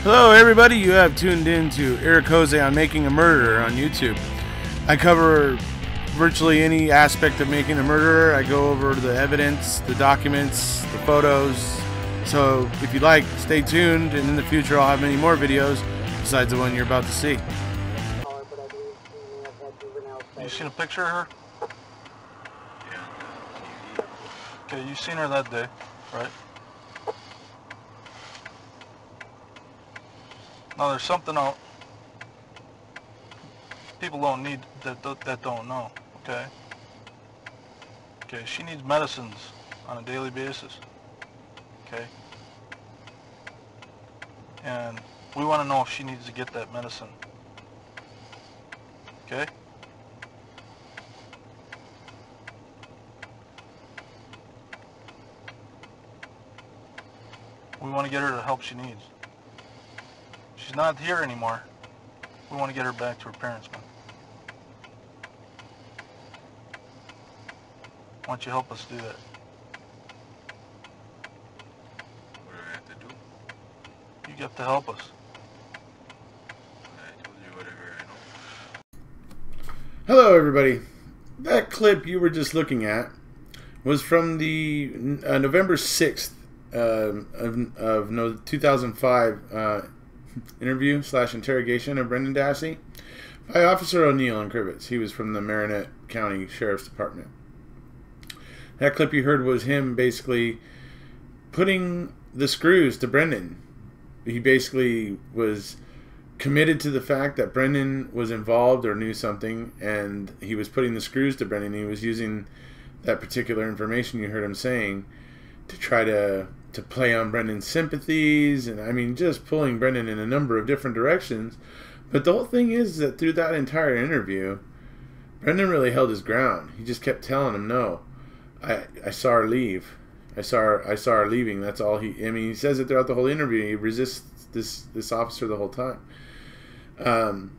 Hello everybody, you have tuned in to Eric Jose on Making a Murderer on YouTube. I cover virtually any aspect of making a murderer. I go over the evidence, the documents, the photos. So if you like, stay tuned, and in the future I'll have many more videos besides the one you're about to see. You seen a picture of her? Yeah. Okay, you seen her that day, right? Now there's something out people don't need that don't know, okay? Okay, she needs medicines on a daily basis, okay? And we want to know if she needs to get that medicine, okay? We want to get her the help she needs. She's not here anymore. We want to get her back to her parents, man. Why don't you help us do that? What do I have to do? You have to help us. I told you whatever I know. Hello everybody. That clip you were just looking at was from the November 6th of 2005 interview / interrogation of Brendan Dassey by Officer O'Neill in Crivets. He was from the Marinette County Sheriff's Department. That clip you heard was him basically putting the screws to Brendan. He basically was committed to the fact that Brendan was involved or knew something, and he was putting the screws to Brendan. He was using that particular information you heard him saying to try to play on Brendan's sympathies, and I mean just pulling Brendan in a number of different directions. But the whole thing is that through that entire interview, Brendan really held his ground. He just kept telling him, no, I saw her leave. I saw her leaving. That's all he he says it throughout the whole interview. He resists this officer the whole time.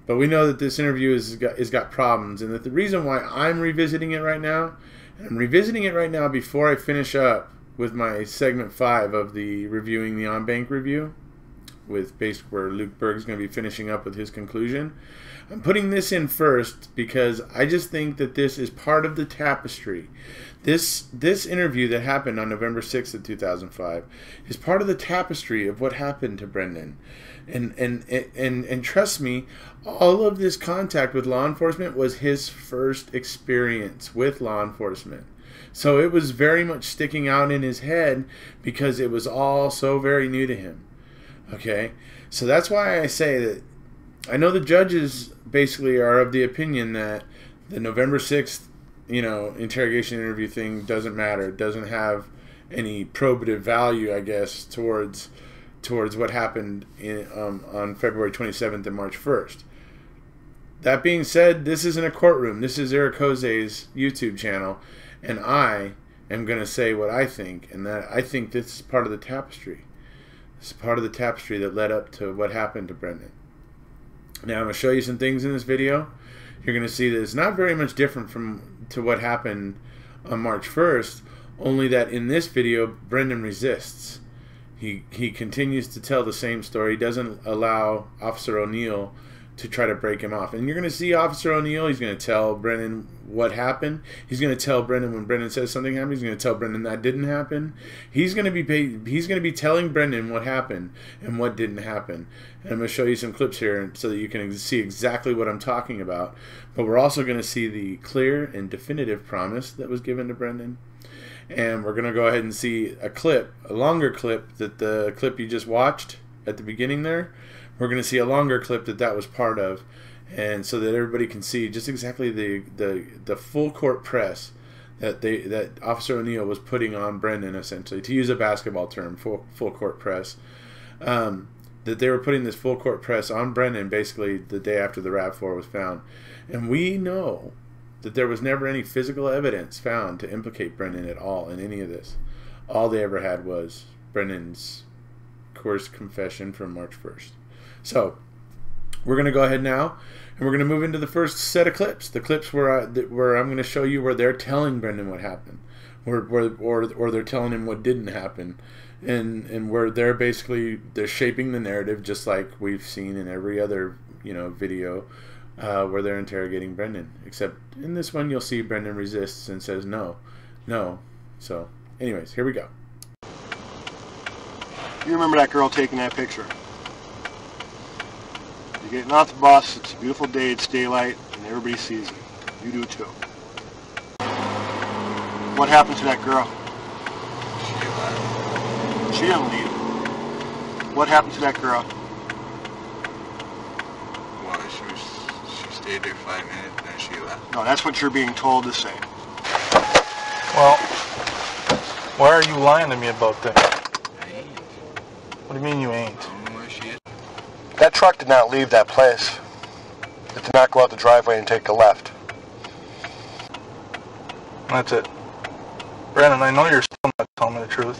But we know that this interview has got problems, and that the reason why I'm revisiting it right now, and I'm revisiting it right now before I finish up with my segment 5 of the reviewing the on-bank review, with basically where Luke Berg's going to be finishing up with his conclusion. I'm putting this in first because I just think that this is part of the tapestry. This interview that happened on November 6th of 2005 is part of the tapestry of what happened to Brendan. And trust me, all of this contact with law enforcement was his first experience with law enforcement. So it was very much sticking out in his head because it was all so very new to him. Okay? So that's why I say that I know the judges basically are of the opinion that the November 6th, interrogation interview thing doesn't matter. It doesn't have any probative value, I guess, towards what happened on February 27th and March 1st. That being said, this isn't a courtroom. This is Eric Jose's YouTube channel. And I am going to say what I think, and that I think this is part of the tapestry. This is part of the tapestry that led up to what happened to Brendan. Now I'm going to show you some things in this video. You're going to see that it's not very much different to what happened on March 1st, only that in this video, Brendan resists. He continues to tell the same story. He doesn't allow Officer O'Neill to try to break him off. And you're going to see Officer O'Neill, he's going to tell Brendan what happened. He's going to tell Brendan when Brendan says something happened. He's going to tell Brendan that didn't happen. He's going to be telling Brendan what happened and what didn't happen. And I'm going to show you some clips here so that you can see exactly what I'm talking about. But we're also going to see the clear and definitive promise that was given to Brendan. And we're going to go ahead and see a longer clip, that the clip you just watched at the beginning there. We're going to see a longer clip that was part of, and so that everybody can see just exactly the full court press that Officer O'Neill was putting on Brendan, essentially, to use a basketball term, full court press. That they were putting this full court press on Brendan basically the day after the RAV4 was found. And we know that there was never any physical evidence found to implicate Brendan at all in any of this. All they ever had was Brendan's coerced confession from March 1st. So we're going to go ahead now, and we're going to move into the first set of clips. The clips where I'm going to show you where they're telling Brendan what happened, or they're telling him what didn't happen, and where they're shaping the narrative just like we've seen in every other video where they're interrogating Brendan. Except in this one, you'll see Brendan resists and says no. So, anyways, here we go. You remember that girl taking that picture? You're getting off the bus, it's a beautiful day, it's daylight, and everybody sees it. You do too. What happened to that girl? She didn't leave. What happened to that girl? Well, she stayed there 5 minutes, then she left. No, that's what you're being told to say. Well, why are you lying to me about that? I ain't. What do you mean you ain't? I don't know where she is. That truck did not leave that place. It did not go out the driveway and take a left. That's it. Brandon, I know you're still not telling me the truth.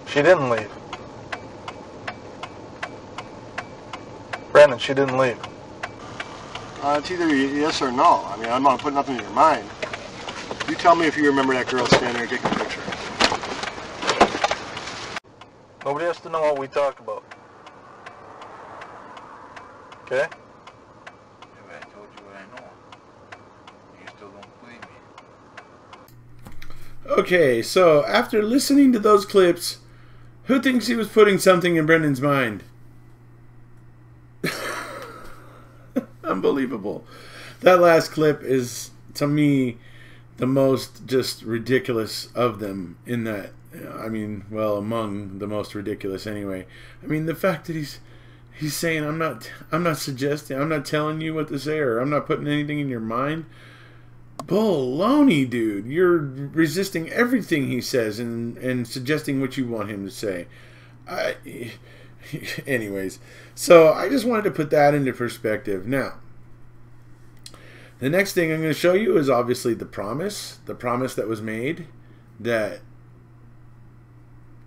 She didn't leave. Brandon, she didn't leave. It's either yes or no. I mean, I'm not putting nothing in your mind. You tell me if you remember that girl standing there taking a picture. Nobody has to know what we talked about. Okay? Yeah, but I told you what I know. You still don't believe me. Okay, so after listening to those clips, who thinks he was putting something in Brendan's mind? Unbelievable. That last clip is, to me, the most just ridiculous of them, in that, I mean, well, among the most ridiculous anyway. I mean, the fact that he's saying, I'm not suggesting, I'm not telling you what to say, or I'm not putting anything in your mind. Baloney, dude. You're resisting everything he says and suggesting what you want him to say. Anyways, so I just wanted to put that into perspective. Now, the next thing I'm going to show you is obviously the promise that was made, that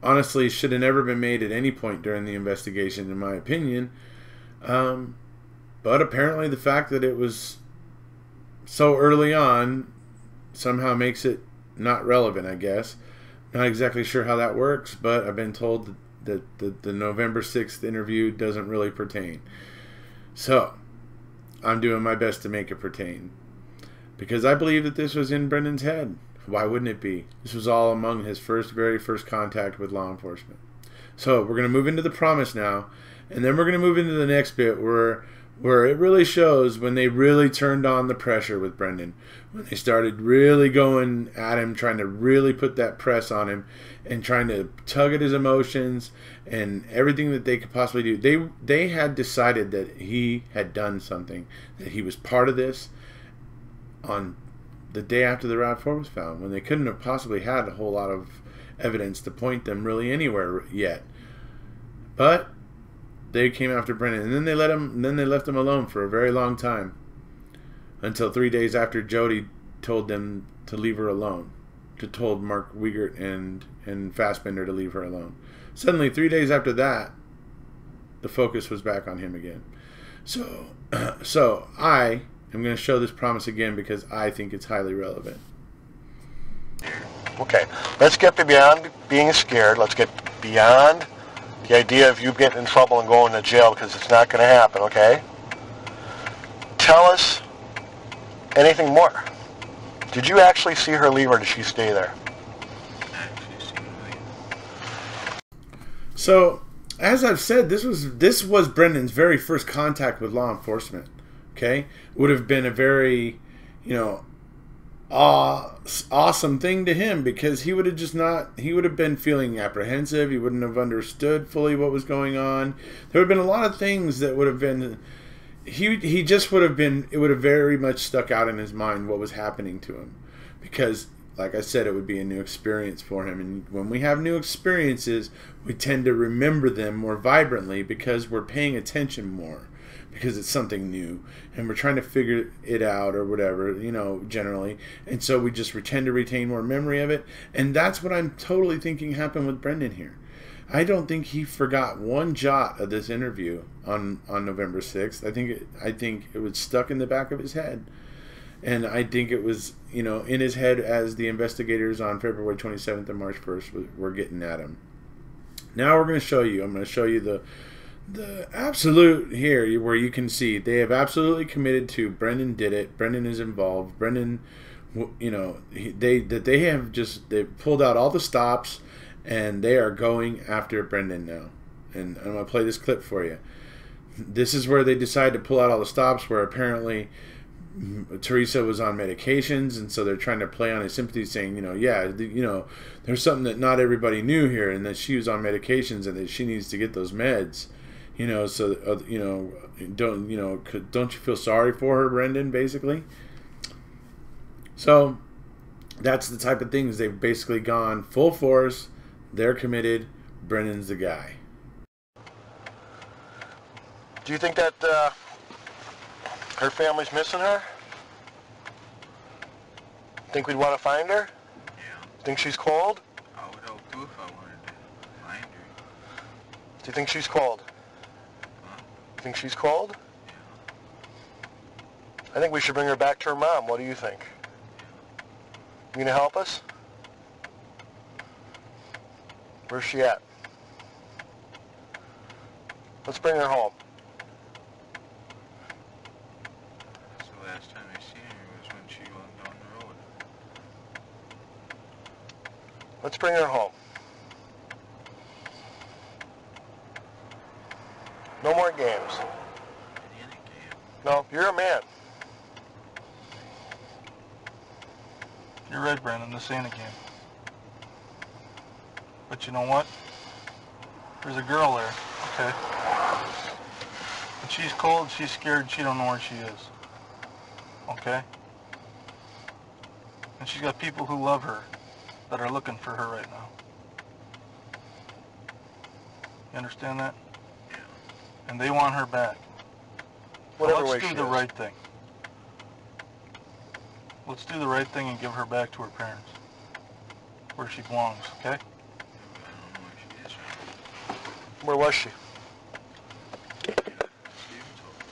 honestly should have never been made at any point during the investigation, in my opinion. But apparently the fact that it was so early on somehow makes it not relevant, I guess. Not exactly sure how that works, but I've been told that the November 6th interview doesn't really pertain. So, I'm doing my best to make it pertain, because I believe that this was in Brendan's head. Why wouldn't it be? This was all among his very first contact with law enforcement. So, we're going to move into the promise now, and then we're going to move into the next bit where it really shows when they really turned on the pressure with Brendan. When they started really going at him, trying to really put that press on him and trying to tug at his emotions and everything that they could possibly do. They had decided that he had done something, that he was part of this on the day after the RAV4 was found, when they couldn't have possibly had a whole lot of evidence to point them really anywhere yet. But they came after Brendan, and then they left him alone for a very long time, until 3 days after Jody told them to leave her alone, told Mark Wiegert and Fassbender to leave her alone. Suddenly, 3 days after that, the focus was back on him again. So I am going to show this promise again because I think it's highly relevant. Okay, let's get beyond being scared. Let's get beyond the idea of you getting in trouble and going to jail, because it's not going to happen, okay? Tell us anything more. Did you actually see her leave, or did she stay there? So, as I've said, this was Brendan's very first contact with law enforcement. Okay, would have been a very, awesome thing to him, because he would have been feeling apprehensive. He wouldn't have understood fully what was going on. There would have been a lot of things that would have been, he just would have been, it would have very much stuck out in his mind what was happening to him, because like I said, it would be a new experience for him. And when we have new experiences, we tend to remember them more vibrantly because we're paying attention more, because it's something new and we're trying to figure it out or whatever, generally. And so we just tend to retain more memory of it. And that's what I'm totally thinking happened with Brendan here. I don't think he forgot one jot of this interview on November 6th. I think it was stuck in the back of his head. And I think it was, you know, in his head as the investigators on February 27th and March 1st were getting at him. Now we're going to show you. I'm going to show you the absolute here where you can see they have absolutely committed to Brendan did it. Brendan is involved. Brendan, you know, they pulled out all the stops and they are going after Brendan now. And I'm going to play this clip for you. This is where they decide to pull out all the stops, where apparently Teresa was on medications, and so they're trying to play on his sympathy, saying, you know, yeah, you know, there's something that not everybody knew here, and that she was on medications, and that she needs to get those meds, you know. So, you know, don't you feel sorry for her, Brendan? Basically, so that's the type of things they've basically gone full force. They're committed. Brendan's the guy. Do you think that her family's missing her? Think we'd want to find her? Yeah. Think she's cold? I would help too if I wanted to find her. Do you think she's cold? Huh? You think she's cold? Yeah. I think we should bring her back to her mom. What do you think? You gonna help us? Where's she at? Let's bring her home. That's the last time I seen her was when she went down the road. Let's bring her home. No more games. In a game. No, you're a man. You're right, Brandon. This ain't a game. But you know what? There's a girl there, okay? And she's cold, she's scared, she don't know where she is. Okay? And she's got people who love her that are looking for her right now. You understand that? Yeah. And they want her back. Whatever way Let's she do the is. right thing. Let's do the right thing and give her back to her parents, where she belongs, okay? I don't know where she is right now. Where was she? Yeah, Steven told us.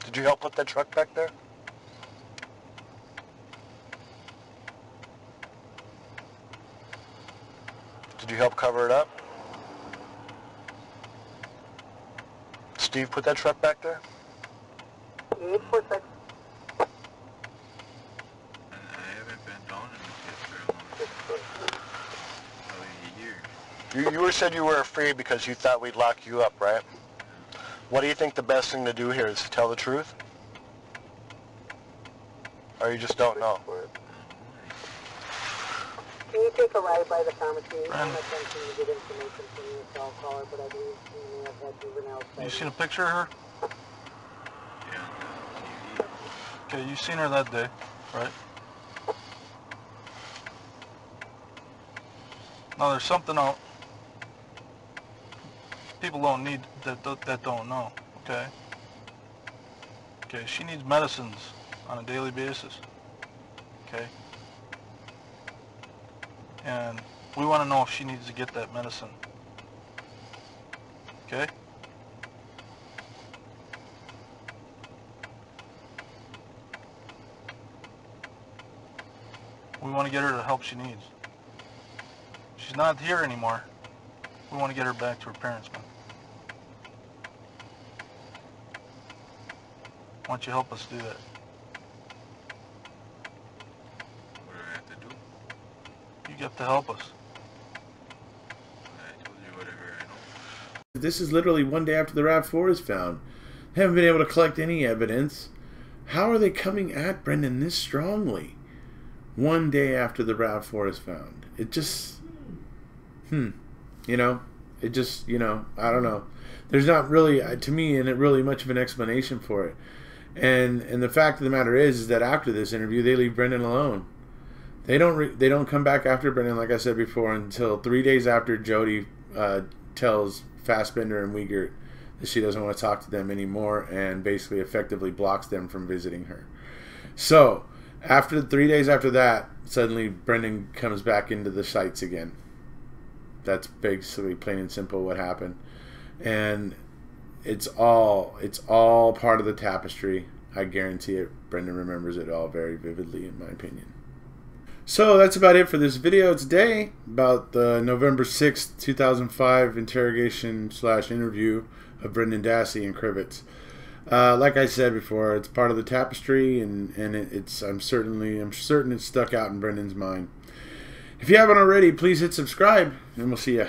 Did you help put that truck back there? Did you help cover it up? Steve put that truck back there? 846. And I haven't been down in the pit for a long time. Probably a year. You said you were afraid because you thought we'd lock you up, right? What do you think the best thing to do here is to tell the truth? Or you just don't know? Can you take a ride by the pharmacy? I'm Brandon. attempting to get information from the cell caller, but I believe you may have had juvenile You sight. seen a picture of her? Yeah, on the TV. Okay, you seen her that day, right? Now there's something out people don't need that don't know, okay? Okay, she needs medicines on a daily basis, okay? And we want to know if she needs to get that medicine, okay? We want to get her the help she needs. She's not here anymore. We want to get her back to her parents, man. Why don't you help us do that? What do I have to do? You have to help us. I told you whatever I know. This is literally one day after the RAV4 is found. They haven't been able to collect any evidence. How are they coming at Brendan this strongly? One day after the RAV4 is found. It just... you know, it just, you know, I don't know. There's not really, to me, really much of an explanation for it. And the fact of the matter is that after this interview, they leave Brendan alone. They don't come back after Brendan, like I said before, until 3 days after Jody tells Fassbender and Wiegert that she doesn't want to talk to them anymore, and basically effectively blocks them from visiting her. So after 3 days after that, suddenly Brendan comes back into the sights again. That's basically plain and simple what happened. And it's all part of the tapestry. I guarantee it. Brendan remembers it all very vividly, in my opinion. So that's about it for this video today about the November 6th, 2005 interrogation / interview of Brendan Dassey and Crivets. Like I said before, it's part of the tapestry, and I'm certain it's stuck out in Brendan's mind. If you haven't already, please hit subscribe, and we'll see ya.